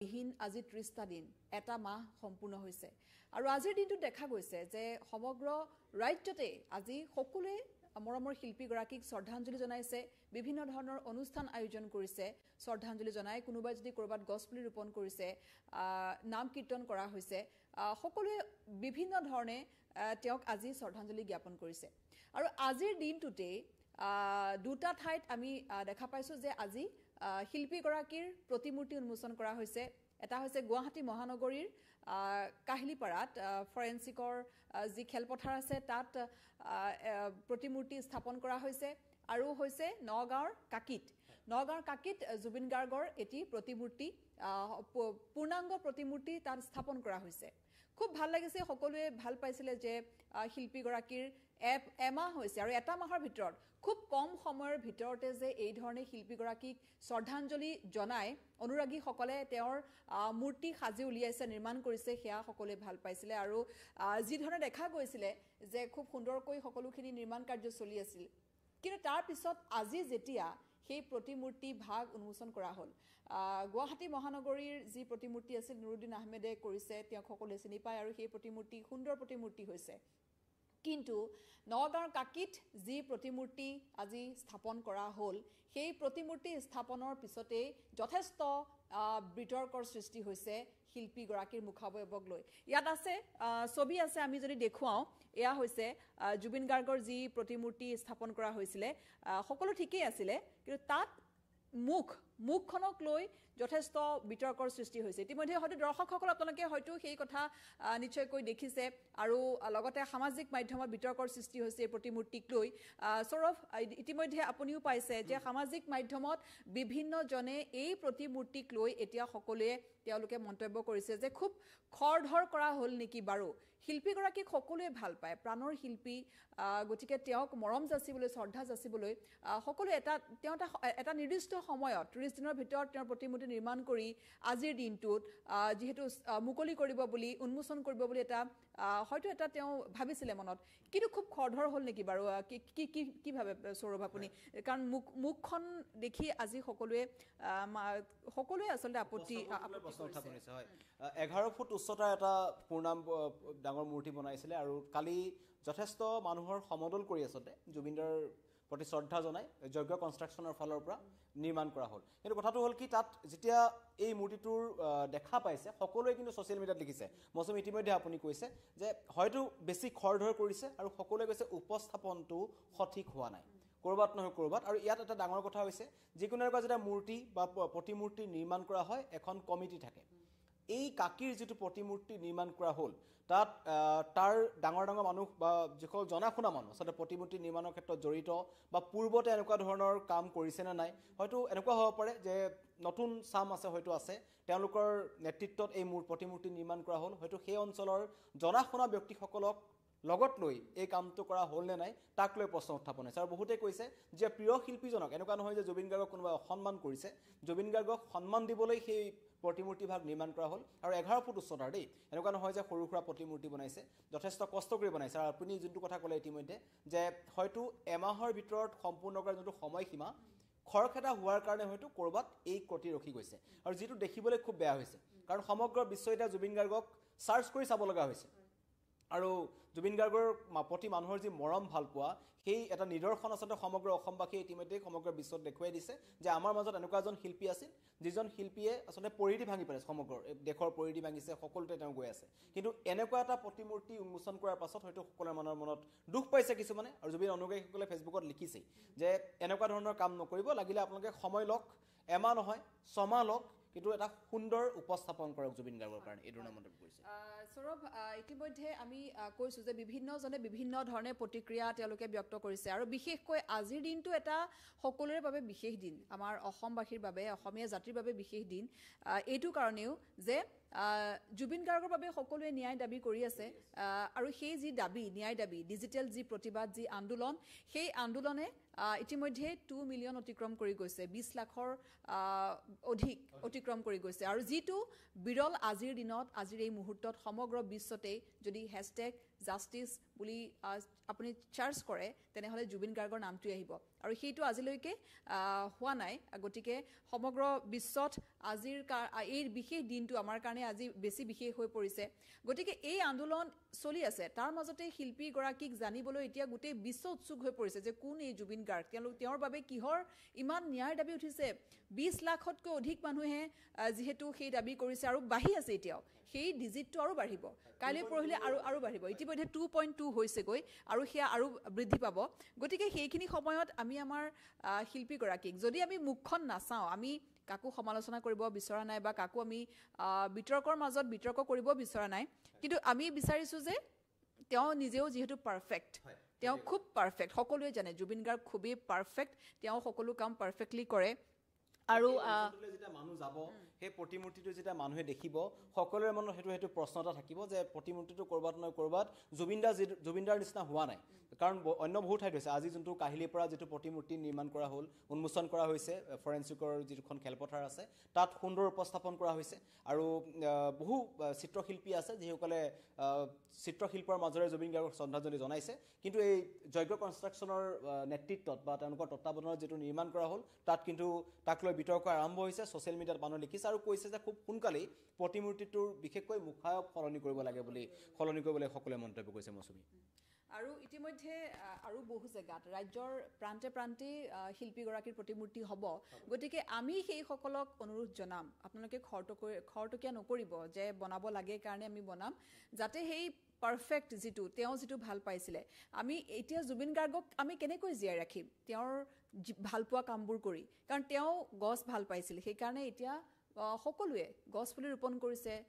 বিহীন আজি 30টা দিন এটা মাহ সম্পূৰ্ণ হৈছে আৰু আজিৰ দিনটো দেখা গৈছে যে সমগ্ৰ ৰাজ্যতে আজি সকলোৱে মৰমৰ শিল্পীগৰাকীক শ্ৰদ্ধাঞ্জলি জনাইছে বিভিন্ন ধৰণৰ অনুষ্ঠান আয়োজন কৰিছে শ্ৰদ্ধাঞ্জলি জনাই কোনোবাই যদি কৰবাত গছপুলি ৰোপণ কৰিছে নাম কীৰ্তন কৰা হৈছে সকলোৱে বিভিন্ন ধৰণে তেওঁক আজি শ্ৰদ্ধাঞ্জলি জ্ঞাপন কৰিছে আৰু আজিৰ দিনটোতে দুটা ঠাইত আমি দেখা পাইছো যে আজি শিল্পীগৰাকীৰ প্ৰতিমূৰ্তি উন্মোচন কৰা হৈছে এটা হৈছে গুৱাহাটী মহানগৰীৰ কাহিলিপাৰাত ফৰেনচিকৰ যি খেলপথাৰ আছে তাত প্ৰতিমূৰ্তি স্থাপন কৰা হৈছে আৰু হৈছে নগাঁৱৰ কাকিত জুবিন গাৰ্গৰ এটি প্ৰতিমূৰ্তি পূৰ্ণাংগ প্ৰতিমূৰ্তি তাত স্থাপন কৰা হৈছে খুব ভাল লাগিছে সকলোৱে ভাল পাইছিলে যে শিল্পীগৰাকীৰ এমাহ হৈছে আৰু এটা মাহৰ ভিতৰত খুব কম সময়ৰ ভিতৰতে যে এই ধৰণে শিল্পীগৰাকীক শ্ৰদ্ধাঞ্জলি জনাই অনুৰাগীসকলে তেওঁৰ মূৰ্তি সাজি উলিয়াইছে নিৰ্মাণ কৰিছে সেয়া সকলোৱে ভাল পাইছিলে আৰু যি ধৰণে দেখা গৈছিলে যে খুব সুন্দৰকৈ সকলোখিনি নিৰ্মাণ কাৰ্য চলি আছিল কিন্তু তাৰ পিছত আজি যেতিয়া সেই প্ৰতিমূৰ্তি ভাগ উন্মোচন কৰা হ'ল গুৱাহাটী মহানগৰীৰ যি প্ৰতিমূৰ্তি আছিল নুৰুদ্দিন আহমেদে কৰিছে তেওঁক সকলোৱে চিনি পায় আৰু সেই প্ৰতিমূৰ্তি সুন্দৰ প্ৰতিমূৰ্তি হৈছে কিন্তু নগাঁৱৰ কাকিত যি প্ৰতিমূৰ্তি আজি স্থাপন কৰা হ'ল সেই প্ৰতিমূৰ্তি স্থাপনৰ পিছতে যথেষ্ট বিতৰ্কৰ সৃষ্টি হৈছে শিল্পীগৰাকীৰ মুখাৱয়ৱক লৈ ইয়াত আছে ছবি আছে আমি যদি দেখুৱাও এয়া হৈছে জুবিন গাৰ্গৰ যি প্ৰতিমূৰ্তি স্থাপন কৰা হৈছিলে সকলো ঠিকই আছিলে কিন্তু তাত মুখখনক লৈ যথেষ্ট বিতৰ্কৰ সৃষ্টি হৈছে ইতিমধ্যে হয়তো দৰ্শকসকল আপোনালোকে হয়তো সেই কথা নিশ্চয়কৈ দেখিছে আৰু লগতে সামাজিক মাধ্যমত বিতৰ্কৰ সৃষ্টি হৈছে এই প্ৰতিমূৰ্তিক লৈ সৌৰভ ইতিমধ্যে আপুনিও পাইছে যে সামাজিক মাধ্যমত বিভিন্নজনে এই প্ৰতিমূৰ্তিক লৈ এতিয়া সকলোৱে তেওঁলোকে মন্তব্য কৰিছে যে খুব খৰধৰ কৰা হ'ল নেকি বাৰু শিল্পীগৰাকীক সকলোৱে ভাল পায় প্ৰাণৰ শিল্পী গতিকে তেওঁক মৰম যাচিবলৈ শ্ৰদ্ধা যাচিবলৈ সকলোৱে এটা নিৰ্দিষ্ট সময়ত 30 দিনৰ ভিতৰত তেওঁৰ প্ৰতিমূৰ্তি নিৰ্মাণ কৰি আজিৰ দিনটোত যেহেতু মুকলি কৰিব বুলি উন্মোচন কৰিব বুলি এটা হয়তো এটা তেওঁ ভাবিছিলে মনত কিন্তু খুব খৰধৰ হ'ল নেকি বাৰু কি ভাবে সৌৰভ আপুনি কাৰণ মুখখন দেখি আজি সকলোৱে আচলতে আপত্তি উত্থাপন হৈছে হয় 11 ফুট উচ্চতাৰ এটা পূৰ্ণাম ডাঙৰ মূৰ্তি বনাইছিলে আৰু কালি যথেষ্ট মানুহৰ সমদল কৰি আছতে জুবিনদাৰ প্ৰতি শ্ৰদ্ধা জনাই যজ্ঞ কনষ্ট্ৰাকশ্যনৰ ফালৰ পৰা নিৰ্মাণ কৰা হ'ল কিন্তু কথাটো হ'ল কি তাত যেতিয়া এই মূৰ্তিটোৰ দেখা পাইছে সকলোৱে কিন্তু ছ'চিয়েল মিডিয়াত লিখিছে মৌচুমী ইতিমধ্যে আপুনি কৈছে যে হয়তো বেছি খৰধৰ কৰিছে আৰু সকলোৱে কৈছে উপস্থাপনটো সঠিক হোৱা নাই কৰবাত নহয় কৰবাত আৰু ইয়াত এটা ডাঙৰ কথা হৈছে যিকোনো এটা যেতিয়া মূৰ্তি বা প্ৰতিমূৰ্তি নিৰ্মাণ কৰা হয় এখন কমিটি থাকে এই কাকিৰ যেটো প্ৰতিমূৰ্তি নিৰ্মাণ কৰা হ'ল তাত তাৰ ডাঙৰ মানুহ বা যিসকল জনাশুনা মানুহ আচলতে প্ৰতিমূৰ্তি নিৰ্মাণৰ ক্ষেত্ৰত জড়িত বা পূৰ্বতে এনেকুৱা ধৰণৰ কাম কৰিছে নে নাই হয়তো এনেকুৱা হ'ব পাৰে যে নতুন চাম আছে হয়তো আছে তেওঁলোকৰ নেতৃত্বত এই প্ৰতিমূৰ্তি নিৰ্মাণ কৰা হ'ল হয়তো সেই অঞ্চলৰ জনাশুনা ব্যক্তিসকলক লগত লৈ এই কামটো কৰা হ'ল নে নাই তাক লৈ প্ৰশ্ন উত্থাপন হৈছে আৰু বহুতে কৈছে যে প্ৰিয় শিল্পীজনক এনেকুৱা নহয় যে জুবিন গাৰ্গক কোনোবাই অসন্মান কৰিছে জুবিন গাৰ্গক সন্মান দিবলৈ সেই প্ৰতিমূৰ্তি ভাগ নিৰ্মাণ কৰা হ'ল আৰু 11 ফুট উচ্চতাৰ দেই এনেকুৱা নহয় যে সৰু সুৰা প্ৰতিমূৰ্তি বনাইছে যথেষ্ট কষ্ট কৰি বনাইছে আৰু আপুনি যোনটো কথা ক'লে ইতিমধ্যে যে হয়তো এমাহৰ ভিতৰত সম্পূৰ্ণ কৰাৰ যোনটো সময়সীমা খৰখেদা হোৱাৰ কাৰণে হয়তো কৰবাত এই ক্ৰতি ৰখি গৈছে আৰু যিটো দেখিবলৈ খুব বেয়া হৈছে কাৰণ সমগ্ৰ বিশ্ব এটা জুবিন গাৰ্গক সাৰ্চ কৰি চাব লগা হৈছে আৰু জুবিন গাৰ্গৰ প্ৰতি মানুহৰ যি মৰম ভাল পোৱা সেই এটা নিদৰ্শন আচলতে সমগ্ৰ অসমবাসী ইতিমধ্যে সমগ্ৰ বিশ্বত দেখুৱাই দিছে যে আমাৰ মাজত এনেকুৱা এজন শিল্পী আছিল যিজন শিল্পীয়ে আচলতে পৰিধি ভাঙি পেলাইছে সমগ্ৰ দেশৰ পৰিধি ভাঙিছে সকলোতে তেওঁ গৈ আছে কিন্তু এনেকুৱা এটা প্ৰতিমূৰ্তি উন্মোচন কৰাৰ পাছত হয়তো সকলোৰে মনত দুখ পাইছে কিছুমানে আৰু জুবিন অনুগামীসকলে ফেচবুকত লিখিছে যে এনেকুৱা ধৰণৰ কাম নকৰিব লাগিলে আপোনালোকে সময় লওক এমাহ নহয় 6 মাহ লওক কিন্তু এটা সুন্দৰ উপস্থাপন কৰক জুবিন গাৰ্গৰ কাৰণে এই ধৰণৰ মন্তব্য কৰিছে সৌৰভ ইতিমধ্যে আমি কৈছো যে বিভিন্নজনে বিভিন্ন ধৰণে প্ৰতিক্ৰিয়া তেওঁলোকে ব্যক্ত কৰিছে আৰু বিশেষকৈ আজিৰ দিনটো এটা সকলোৰে বাবে বিশেষ দিন আমাৰ অসমবাসীৰ বাবে অসমীয়া জাতিৰ বাবে বিশেষ দিন এইটো কাৰণেও যে জুবিন গাৰ্গৰ বাবে সকলোৱে ন্যায় দাবী কৰি আছে আৰু সেই যি দাবী ন্যায় দাবী ডিজিটেল যি প্ৰতিবাদ যি আন্দোলন সেই আন্দোলনে ইতিমধ্যে 2 মিলিয়ন অতিক্ৰম কৰি গৈছে 20 লাখৰ অধিক অতিক্ৰম কৰি গৈছে আৰু যিটো বিৰল আজিৰ দিনত আজিৰ এই মুহূৰ্তত সমগ্ৰ বিশ্বতে যদি জাষ্টিছ বুলি আপুনি চাৰ্চ কৰে তেনেহ'লে জুবিন গাৰ্গৰ নামটোৱে আহিব আৰু সেইটো আজিলৈকে হোৱা নাই গতিকে সমগ্ৰ বিশ্বত আজিৰ এই বিশেষ দিনটো আমাৰ কাৰণে আজি বেছি বিশেষ হৈ পৰিছে গতিকে এই আন্দোলন চলি আছে তাৰ মাজতে শিল্পীগৰাকীক জানিবলৈ এতিয়া গোটেই বিশ্ব উৎসুক হৈ পৰিছে যে কোন এই জুবিন গাৰ্গ তেওঁৰ বাবে কিহৰ ইমান ন্যায়ৰ দাবী উঠিছে 20 লাখতকৈ অধিক মানুহে যিহেতু সেই দাবী কৰিছে আৰু বাঢ়ি আছে এতিয়াও সেই ডিজিটটো আৰু বাঢ়িব কাইলৈ পৰহিলে আৰু বাঢ়িব ইতিমধ্যে 2.2 হৈছেগৈ আৰু সেয়া আৰু বৃদ্ধি পাব গতিকে সেইখিনি সময়ত আমি আমাৰ শিল্পীগৰাকীক যদি আমি মুখখন নাচাওঁ আমি কাকো সমালোচনা কৰিব বিচৰা নাই বা কাকো আমি বিতৰ্কৰ মাজত বিতৰ্ক কৰিব বিচৰা নাই কিন্তু আমি বিচাৰিছোঁ যে তেওঁ নিজেও যিহেতু পাৰফেক্ট তেওঁ খুব পাৰফেক্ট সকলোৱে জানে জুবিন গাৰ্গ খুবেই পাৰফেক্ট তেওঁ সকলো কাম পাৰফেক্টলি কৰে আৰু যেতিয়া মানুহ যাব সেই প্ৰতিমূৰ্তিটো যেতিয়া মানুহে দেখিব সকলোৰে মনত সেইটো প্ৰশ্ন এটা থাকিব যে প্ৰতিমূৰ্তিটো ক'ৰবাত নহয় ক'ৰবাত জুবিনদাৰ নিচিনা হোৱা নাই কাৰণ অন্য বহুত ঠাইত হৈছে আজি যোনটো কাহিলীৰ পৰা যিটো প্ৰতিমূৰ্তি নিৰ্মাণ কৰা হ'ল উন্মোচন কৰা হৈছে ফৰেনচিকৰ যিখন খেলপথাৰ আছে তাত সুন্দৰ উপস্থাপন কৰা হৈছে আৰু বহু চিত্ৰশিল্পী আছে যিসকলে চিত্ৰশিল্পৰ মাজেৰে জুবিন গাৰ্গক শ্ৰদ্ধাঞ্জলি জনাইছে কিন্তু এই যজ্ঞ কনষ্ট্ৰাকশ্যনৰ নেতৃত্বত বা তেওঁলোকৰ তত্ত্বাৱধানত যিটো নিৰ্মাণ কৰা হ'ল তাত কিন্তু তাক লৈ বিতৰ্ক আৰম্ভ হৈছে ছ'চিয়েল মিডিয়াত মানুহে লিখিছে আৰু কৈছে যে খুব সোনকালেই প্ৰতিমূৰ্তিটোৰ বিশেষকৈ মুখায়ব সলনি কৰিব লাগে বুলি সকলোৱে মন্তব্য কৰিছে মৌচুমী আৰু ইতিমধ্যে আৰু বহু জেগাত ৰাজ্যৰ প্ৰান্তে প্ৰান্তে শিল্পীগৰাকীৰ প্ৰতিমূৰ্তি হ'ব গতিকে আমি সেইসকলক অনুৰোধ জনাম আপোনালোকে খৰটকীয়া নকৰিব যে বনাব লাগে কাৰণে আমি বনাম যাতে সেই পাৰফেক্ট তেওঁ যিটো ভাল পাইছিলে আমি এতিয়া জুবিন গাৰ্গক আমি কেনেকৈ জীয়াই ৰাখিম তেওঁৰ ভাল পোৱা কামবোৰ কৰি কাৰণ তেওঁ গছ ভাল পাইছিল সেইকাৰণে এতিয়া সকলোৱে গছ পুলি ৰোপণ কৰিছে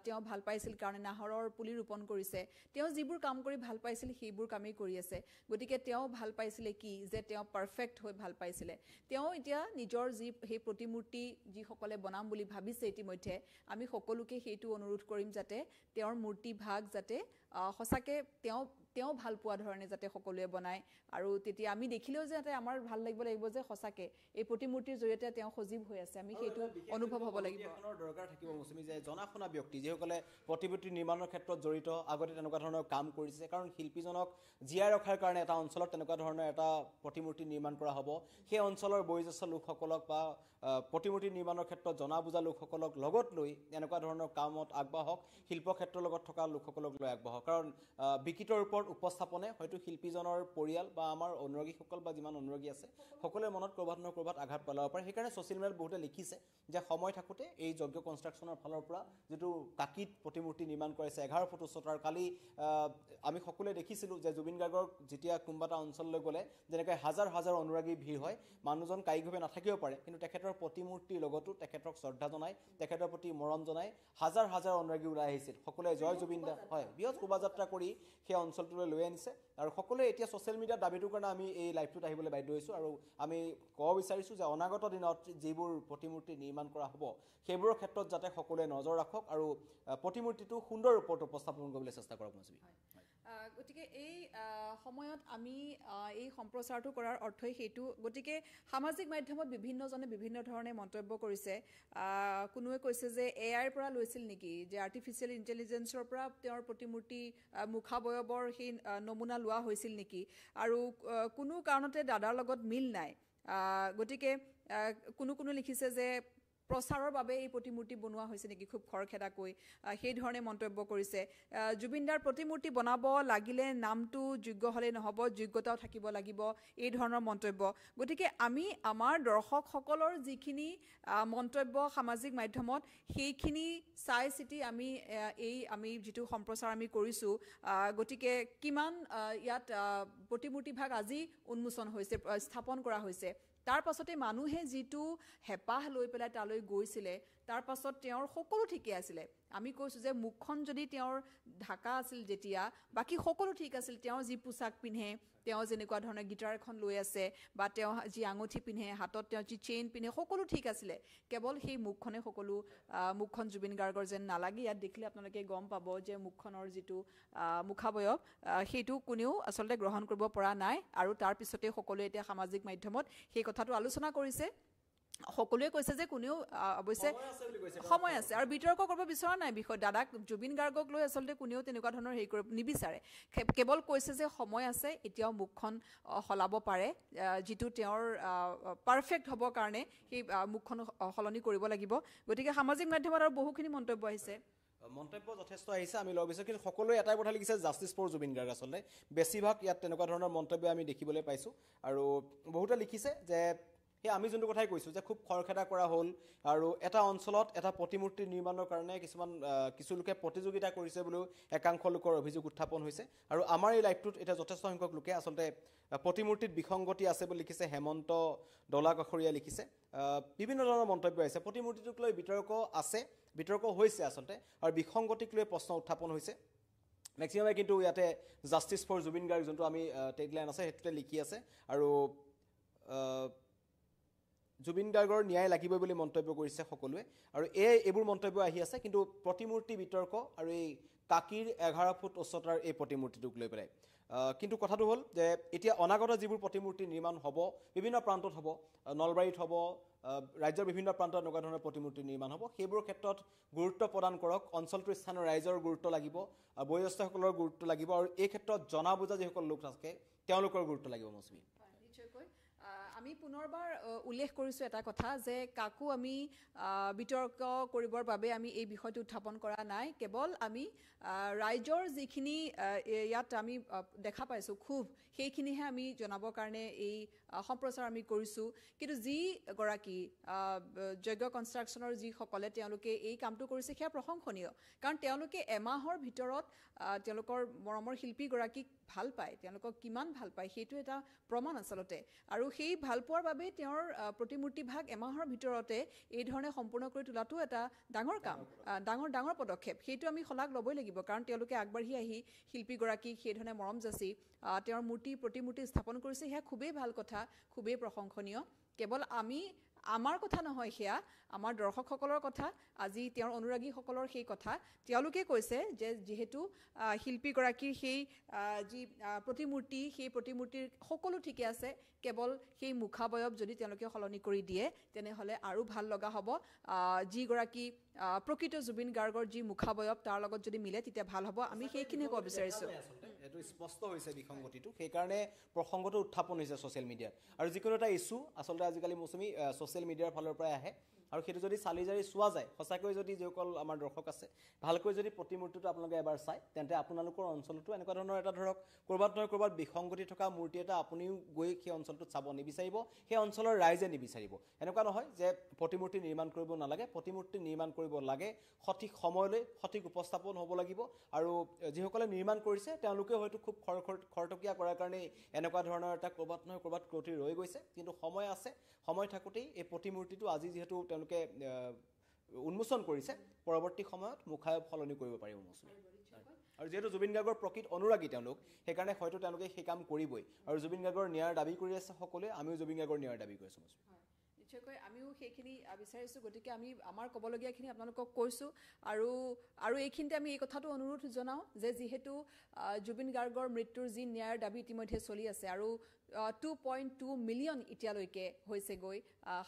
তেওঁ ভাল পাইছিল কাৰণে নাহৰৰ পুলি ৰোপণ কৰিছে তেওঁ যিবোৰ কাম কৰি ভাল পাইছিল সেইবোৰ কামেই কৰি আছে গতিকে তেওঁ ভাল পাইছিলে কি যে তেওঁ পাৰফেক্ট হৈ ভাল পাইছিলে তেওঁ এতিয়া নিজৰ সেই প্ৰতিমূৰ্তি যিসকলে বনাম বুলি ভাবিছে ইতিমধ্যে আমি সকলোকে সেইটো অনুৰোধ কৰিম যাতে তেওঁৰ মূৰ্তি ভাগ যাতে সঁচাকৈ তেওঁ ভাল পোৱা ধৰণে যাতে সকলোৱে বনায় আৰু তেতিয়া আমি দেখিলেও যাতে আমাৰ ভাল লাগিব যে সঁচাকৈ এই প্ৰতিমূৰ্তিৰ জৰিয়তে তেওঁ সজীৱ হৈ আছে আমি সেইটো অনুভৱ হ'ব লাগিব দৰকাৰ থাকিব মৌচুমী যে জনাশুনা ব্যক্তি যিসকলে প্ৰতিমূৰ্তি নিৰ্মাণৰ ক্ষেত্ৰত জড়িত আগতে তেনেকুৱা ধৰণৰ কাম কৰিছে কাৰণ শিল্পীজনক জীয়াই ৰখাৰ কাৰণে এটা অঞ্চলত তেনেকুৱা ধৰণৰ এটা প্ৰতিমূৰ্তি নিৰ্মাণ কৰা হ'ব সেই অঞ্চলৰ বয়োজ্যেষ্ঠ লোকসকলক বা প্ৰতিমূৰ্তি নিৰ্মাণৰ ক্ষেত্ৰত জনা বুজা লোকসকলক লগত লৈ এনেকুৱা ধৰণৰ কামত আগবাঢ়ক শিল্প ক্ষেত্ৰৰ লগত থকা লোকসকলক লৈ আগবাঢ়ক কাৰণ বিকৃত ৰূপত উপস্থাপনে হয়তো শিল্পীজনৰ পৰিয়াল বা আমাৰ অনুৰাগীসকল বা যিমান অনুৰাগী আছে সকলোৰে মনত ক'ৰবাত নহয় ক'ৰবাত আঘাত পেলাব পাৰে সেইকাৰণে ছ'চিয়েল মিডিয়াত বহুতে লিখিছে যে সময় থাকোঁতে এই যজ্ঞ কনষ্ট্ৰাকশ্যনৰ ফালৰ পৰা যিটো কাকিত প্ৰতিমূৰ্তি নিৰ্মাণ কৰিছে 11 ফুট উচ্চতাৰ কালি আমি সকলোৱে দেখিছিলোঁ যে জুবিন গাৰ্গক যেতিয়া কোনোবা এটা অঞ্চললৈ গ'লে যেনেকৈ হাজাৰ হাজাৰ অনুৰাগী ভিৰ হয় মানুহজন কায়িকভাৱে নাথাকিব পাৰে কিন্তু তেখেতৰ প্ৰতিমূৰ্তিৰ লগতো তেখেতক শ্ৰদ্ধা জনাই তেখেতৰ প্ৰতি মৰম জনাই হাজাৰ হাজাৰ অনুৰাগী ওলাই আহিছিল সকলোৱে জয় জুবিন দা হয় বৃহৎ শোভাযাত্ৰা কৰি সেই অঞ্চলটোলৈ লৈ আনিছে আৰু সকলোৱে এতিয়া ছ'চিয়েল মিডিয়াৰ দাবীটোৰ কাৰণে আমি এই লাইভটোত আহিবলৈ বাধ্য হৈছোঁ আৰু আমি ক'ব বিচাৰিছোঁ যে অনাগত দিনত যিবোৰ প্ৰতিমূৰ্তি নিৰ্মাণ কৰা হ'ব সেইবোৰৰ ক্ষেত্ৰত যাতে সকলোৱে নজৰ ৰাখক আৰু প্ৰতিমূৰ্তিটো সুন্দৰ ৰূপত উপস্থাপন কৰিবলৈ চেষ্টা কৰক মৌচুমী গতিকে এই সময়ত আমি এই সম্প্ৰচাৰটো কৰাৰ অৰ্থই সেইটো গতিকে সামাজিক মাধ্যমত বিভিন্নজনে বিভিন্ন ধৰণে মন্তব্য কৰিছে কোনোৱে কৈছে যে এআইৰ পৰা লৈছিল নেকি যে আৰ্টিফিচিয়েল ইণ্টেলিজেঞ্চৰ পৰা তেওঁৰ প্ৰতিমূৰ্তি মুখাবয়ৱৰ সেই নমুনা লোৱা হৈছিল নেকি আৰু কোনো কাৰণতে দাদাৰ লগত মিল নাই গতিকে কোনো লিখিছে যে প্ৰচাৰৰ বাবে এই প্ৰতিমূৰ্তি বনোৱা হৈছে নেকি খুব খৰখেদাকৈ সেই ধৰণে মন্তব্য কৰিছে জুবিনদাৰ প্ৰতিমূৰ্তি বনাব লাগিলে নামটো যোগ্য হ'লে নহ'ব যোগ্যতাও থাকিব লাগিব এই ধৰণৰ মন্তব্য গতিকে আমি আমাৰ দৰ্শকসকলৰ যিখিনি মন্তব্য সামাজিক মাধ্যমত সেইখিনি চাই চিতি আমি যিটো সম্প্ৰচাৰ আমি কৰিছোঁ গতিকে কিমান ইয়াত প্ৰতিমূৰ্তি ভাগ আজি উন্মোচন হৈছে স্থাপন কৰা হৈছে তাৰ পাছতে মানুহে যিটো হেঁপাহ লৈ পেলাই তালৈ গৈছিলে তাৰ পাছত তেওঁৰ সকলো ঠিকে আছিলে আমি কৈছোঁ যে মুখখন যদি তেওঁৰ ঢাকা আছিল যেতিয়া বাকী সকলো ঠিক আছিল তেওঁ যি পোছাক পিন্ধে তেওঁ যেনেকুৱা ধৰণৰ গিটাৰ এখন লৈ আছে বা তেওঁ যি আঙুঠি পিন্ধে হাতত তেওঁ যি চেইন পিন্ধে সকলো ঠিক আছিলে কেৱল সেই মুখখনে মুখখন জুবিন গাৰ্গৰ যেন নালাগে ইয়াত দেখিলে আপোনালোকে গম পাব যে মুখখনৰ যিটো মুখাবয়ব সেইটো কোনেও আচলতে গ্ৰহণ কৰিব পৰা নাই আৰু তাৰ পিছতে সকলোৱে এতিয়া সামাজিক মাধ্যমত সেই কথাটো আলোচনা কৰিছে সকলোৱে কৈছে যে কোনেও অৱশ্যে সময় আছে আৰু বিতৰ্ক কৰিব বিচৰা নাই বিষয় দাদাক জুবিন গাৰ্গক লৈ আচলতে কোনেও তেনেকুৱা ধৰণৰ হেৰি কৰিব নিবিচাৰে কেৱল কৈছে যে সময় আছে এতিয়াও মুখখন সলাব পাৰে যিটো তেওঁৰ পাৰফেক্ট হ'বৰ কাৰণে সেই মুখখন সলনি কৰিব লাগিব গতিকে সামাজিক মাধ্যমত আৰু বহুখিনি মন্তব্য আহিছে মন্তব্য যথেষ্ট আহিছে আমি লগ বিচাৰিছোঁ কিন্তু সকলোৱে এটাই কথা লিখিছে জাষ্টিছ ফৰ জুবিন গাৰ্গ আচলতে বেছিভাগ ইয়াত তেনেকুৱা ধৰণৰ মন্তব্য আমি দেখিবলৈ পাইছোঁ আৰু বহুতে লিখিছে যে সেই আমি যোনটো কথাই কৈছোঁ যে খুব খৰখেদা কৰা হ'ল আৰু এটা অঞ্চলত এটা প্ৰতিমূৰ্তি নিৰ্মাণৰ কাৰণে কিছু লোকে প্ৰতিযোগিতা কৰিছে বুলিও একাংশ লোকৰ অভিযোগ উত্থাপন হৈছে আৰু আমাৰ এই লাইভটোত এতিয়া যথেষ্ট সংখ্যক লোকে আচলতে প্ৰতিমূৰ্তিত বিসংগতি আছে বুলি লিখিছে হেমন্ত দলাকাষৰীয়া লিখিছে বিভিন্ন ধৰণৰ মন্তব্য আহিছে প্ৰতিমূৰ্তিটোক লৈ বিতৰ্ক হৈছে আচলতে আৰু বিসংগতিক লৈ প্ৰশ্ন উত্থাপন হৈছে মেক্সিমামে কিন্তু ইয়াতে জাষ্টিছ ফৰ জুবিন গাৰ্গ যোনটো আমি টেগলাইন আছে সেইটোতে লিখি আছে আৰু জুবিন গাৰ্গৰ ন্যায় লাগিবই বুলি মন্তব্য কৰিছে সকলোৱে আৰু এইবোৰ মন্তব্য আহি আছে কিন্তু প্ৰতিমূৰ্তি বিতৰ্ক আৰু এই কাকিৰ 11 ফুট উচ্চতাৰ এই প্ৰতিমূৰ্তিটোক লৈ পেলাই কিন্তু কথাটো হ'ল যে এতিয়া অনাগত যিবোৰ প্ৰতিমূৰ্তি নিৰ্মাণ হ'ব বিভিন্ন প্ৰান্তত হ'ব নলবাৰীত হ'ব ৰাজ্যৰ বিভিন্ন প্ৰান্তত এনেকুৱা ধৰণৰ প্ৰতিমূৰ্তি নিৰ্মাণ হ'ব সেইবোৰৰ ক্ষেত্ৰত গুৰুত্ব প্ৰদান কৰক অঞ্চলটোৰ স্থানীয় ৰাইজৰ গুৰুত্ব লাগিব বয়োজ্যেষ্ঠসকলৰ গুৰুত্ব লাগিব আৰু এই ক্ষেত্ৰত জনা বুজা যিসকল লোক থাকে তেওঁলোকৰ গুৰুত্ব লাগিব মৌচুমী আমি পুনৰবাৰ উল্লেখ কৰিছোঁ এটা কথা যে কাকো আমি বিতৰ্ক কৰিবৰ বাবে আমি এই বিষয়টো উত্থাপন কৰা নাই কেৱল আমি ৰাইজৰ যিখিনি ইয়াত আমি দেখা পাইছোঁ খুব সেইখিনিহে আমি জনাবৰ কাৰণে এই সম্প্ৰচাৰ আমি কৰিছোঁ কিন্তু যিগৰাকী যজ্ঞ কনষ্ট্ৰাকশ্যনৰ যিসকলে তেওঁলোকে এই কামটো কৰিছে সেয়া প্ৰশংসনীয় কাৰণ তেওঁলোকে এমাহৰ ভিতৰত তেওঁলোকৰ মৰমৰ শিল্পীগৰাকীক ভাল পায় তেওঁলোকক কিমান ভাল পায় সেইটো এটা প্ৰমাণ আচলতে আৰু সেই ভাল পোৱাৰ বাবে তেওঁৰ প্ৰতিমূৰ্তিভাগ এমাহৰ ভিতৰতে এই ধৰণে সম্পূৰ্ণ কৰি তোলাটো এটা ডাঙৰ কাম ডাঙৰ পদক্ষেপ সেইটো আমি শলাগ ল'বই লাগিব কাৰণ তেওঁলোকে আগবাঢ়ি আহি শিল্পীগৰাকীক সেইধৰণে মৰম যাচি তেওঁৰ প্ৰতিমূৰ্তি স্থাপন কৰিছে সেয়া খুবেই ভাল কথা খুবেই প্ৰশংসনীয় কেৱল আমাৰ কথা নহয় সেয়া আমাৰ দৰ্শকসকলৰ কথা আজি তেওঁৰ অনুৰাগীসকলৰ সেই কথা তেওঁলোকে কৈছে যে যিহেতু শিল্পীগৰাকীৰ সেই যি প্ৰতিমূৰ্তি সেই প্ৰতিমূৰ্তিৰ সকলো ঠিকে আছে কেৱল সেই মুখাবয়ব যদি তেওঁলোকে সলনি কৰি দিয়ে তেনেহ'লে আৰু ভাল লগা হ'ব যিগৰাকী প্ৰকৃত জুবিন গাৰ্গৰ যি মুখাবয়ব তাৰ লগত যদি মিলে তেতিয়া ভাল হ'ব আমি সেইখিনি ক'ব বিচাৰিছোঁ এইটো স্পষ্ট হৈছে বিসংগতিটো সেইকাৰণে প্ৰসংগটো উত্থাপন হৈছে ছ'চিয়েল মিডিয়াত আৰু যিকোনো এটা ইছ্যু আচলতে আজিকালি মৌচুমী ছ'চিয়েল মিডিয়াৰ ফালৰ পৰাই আহে আৰু সেইটো যদি চালি জাৰি চোৱা যায় সঁচাকৈ যদি যিসকল আমাৰ দৰ্শক আছে ভালকৈ যদি প্ৰতিমূৰ্তিটো আপোনালোকে এবাৰ চায় তেন্তে আপোনালোকৰ অঞ্চলতো এনেকুৱা ধৰণৰ এটা ধৰক ক'ৰবাত নহয় ক'ৰবাত বিসংগতি থকা মূৰ্তি এটা আপুনিও গৈ সেই অঞ্চলটোত চাব নিবিচাৰিব সেই অঞ্চলৰ ৰাইজে নিবিচাৰিব এনেকুৱা নহয় যে প্ৰতিমূৰ্তি নিৰ্মাণ কৰিব নালাগে প্ৰতিমূৰ্তি নিৰ্মাণ কৰিব লাগে সঠিক সময়লৈ সঠিক উপস্থাপন হ'ব লাগিব আৰু যিসকলে নিৰ্মাণ কৰিছে তেওঁলোকে হয়তো খুব খৰতকীয়া কৰাৰ কাৰণে এনেকুৱা ধৰণৰ এটা ক'ৰবাত নহয় ক'ৰবাত ত্ৰুটি ৰৈ গৈছে কিন্তু সময় আছে সময় থাকোঁতেই এই প্ৰতিমূৰ্তিটো আজি যিহেতু তেওঁলোকে উন্মোচন কৰিছে পৰৱৰ্তী সময়ত মুখায়ব সলনি কৰিব পাৰিব মৌচুমী আৰু যিহেতু জুবিন গাৰ্গৰ প্ৰকৃত অনুৰাগী তেওঁলোক সেইকাৰণে হয়তো তেওঁলোকে সেই কাম কৰিবই আৰু জুবিন গাৰ্গৰ ন্যায়ৰ দাবী কৰি আছে সকলোৱে আমিও জুবিন গাৰ্গৰ ন্যায়ৰ দাবী কৰিছোঁ মৌচুমী নিশ্চয়কৈ আমিও সেইখিনি বিচাৰিছোঁ গতিকে আমি আমাৰ ক'বলগীয়াখিনি আপোনালোকক কৈছোঁ আৰু এইখিনিতে আমি এই কথাটো অনুৰোধ জনাওঁ যে যিহেতু জুবিন গাৰ্গৰ মৃত্যুৰ যি ন্যায়ৰ দাবী ইতিমধ্যে চলি আছে আৰু 2.2 মিলিয়ন এতিয়ালৈকে হৈছেগৈ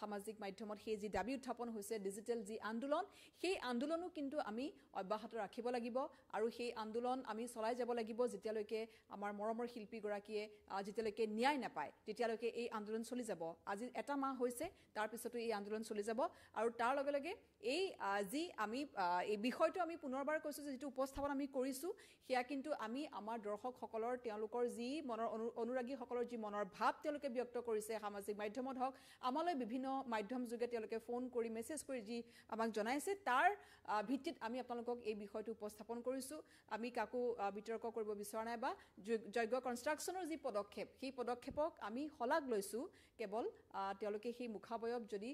সামাজিক মাধ্যমত সেই যি দাবী উত্থাপন হৈছে ডিজিটেল যি আন্দোলন সেই আন্দোলনো কিন্তু আমি অব্যাহত ৰাখিব লাগিব আৰু সেই আন্দোলন আমি চলাই যাব লাগিব যেতিয়ালৈকে আমাৰ মৰমৰ শিল্পীগৰাকীয়ে যেতিয়ালৈকে ন্যায় নাপায় তেতিয়ালৈকে এই আন্দোলন চলি যাব আজি এটা মাহ হৈছে তাৰপিছতো এই আন্দোলন চলি যাব আৰু তাৰ লগে লগে এই যি আমি এই বিষয়টো আমি পুনৰবাৰ কৈছোঁ যে যিটো উপস্থাপন আমি কৰিছোঁ সেয়া কিন্তু আমি আমাৰ দৰ্শকসকলৰ তেওঁলোকৰ যি মনৰ অনুৰাগীসকলৰ যি মনৰ ভাৱ তেওঁলোকে ব্যক্ত কৰিছে সামাজিক মাধ্যমত হওক আমালৈ বিভিন্ন মাধ্যম যোগে তেওঁলোকে ফোন কৰি মেছেজ কৰি যি আমাক জনাইছে তাৰ ভিত্তিত আমি আপোনালোকক এই বিষয়টো উপস্থাপন কৰিছোঁ আমি কাকো বিতৰ্ক কৰিব বিচৰা নাই বা যজ্ঞ কনষ্ট্ৰাকশ্যনৰ যি পদক্ষেপ সেই পদক্ষেপক আমি শলাগ লৈছোঁ কেৱল তেওঁলোকে সেই মুখাবয়ব যদি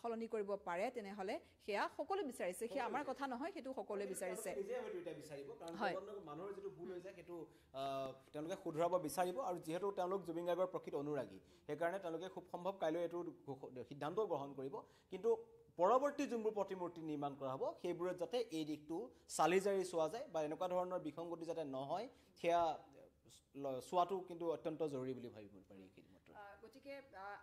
সলনি কৰিব পাৰে তেনেহ'লে সেয়া সকলোৱে বিচাৰিছে সেয়া আমাৰ কথা নহয় সেইটো সকলোৱে বিচাৰিছে মানুহৰ যিটো ভুল হৈ যায় সেইটো তেওঁলোকে শুধৰাব বিচাৰিব আৰু যিহেতু তেওঁলোক জুবিন গাৰ্গৰ প্ৰকৃত অনুৰাগী সেইকাৰণে তেওঁলোকে খুব সম্ভৱ কাইলৈ এইটো সিদ্ধান্ত গ্ৰহণ কৰিব কিন্তু পৰৱৰ্তী যোনবোৰ প্ৰতিমূৰ্তি নিৰ্মাণ কৰা হ'ব সেইবোৰত যাতে এই দিশটো চালি জাৰি চোৱা যায় বা এনেকুৱা ধৰণৰ বিসংগতি যাতে নহয় সেয়া চোৱাটো কিন্তু অত্যন্ত জৰুৰী বুলি ভাবিব পাৰি গতিকে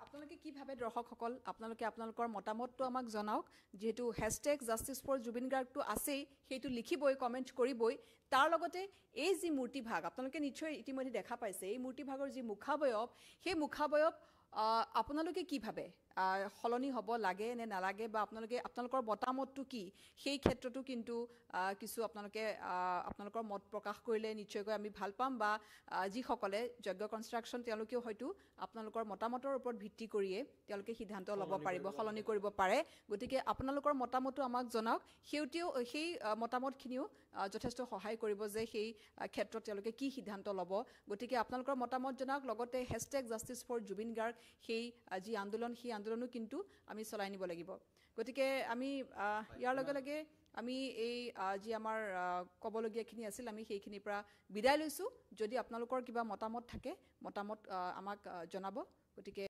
আপোনালোকে কি ভাবে দৰ্শকসকল আপোনালোকে আপোনালোকৰ মতামতটো আমাক জনাওক যেহেতু #JusticeForJubinGargটো আছেই সেইটো লিখিবই কমেন্ট কৰিবই তাৰ লগতে এই যি মূৰ্তিভাগ আপোনালোকে নিশ্চয় ইতিমধ্যে দেখা পাইছে এই মূৰ্তিভাগৰ যি মুখাবয়ব সেই মুখাবয়ব আপোনালোকে কি ভাবে হলনি হ'ব লাগে নে নালাগে বা আপোনালোকৰ মতামতটো কি সেই ক্ষেত্ৰটো কিন্তু কিছু আপোনালোকে আপোনালোকৰ মত প্ৰকাশ কৰিলে নিশ্চয়কৈ আমি ভাল পাম বা যিসকলে যজ্ঞ কনষ্ট্ৰাকশ্যন তেওঁলোকেও হয়তো আপোনালোকৰ মতামতৰ ওপৰত ভিত্তি কৰিয়ে তেওঁলোকে সিদ্ধান্ত ল'ব পাৰিব সলনি কৰিব পাৰে গতিকে আপোনালোকৰ মতামতটো আমাক জনাওক সেই মতামতখিনিও যথেষ্ট সহায় কৰিব যে সেই ক্ষেত্ৰত তেওঁলোকে কি সিদ্ধান্ত ল'ব গতিকে আপোনালোকৰ মতামত জনাওক লগতে #JusticeForJubinGarg সেই যি আন্দোলন সেই আন্দোলনো কিন্তু আমি চলাই নিব লাগিব গতিকে আমি ইয়াৰ লগে লগে আমি এই যি আমাৰ ক'বলগীয়াখিনি আছিল আমি সেইখিনিৰ পৰা বিদায় লৈছোঁ যদি আপোনালোকৰ কিবা মতামত থাকে মতামত আমাক জনাব গতিকে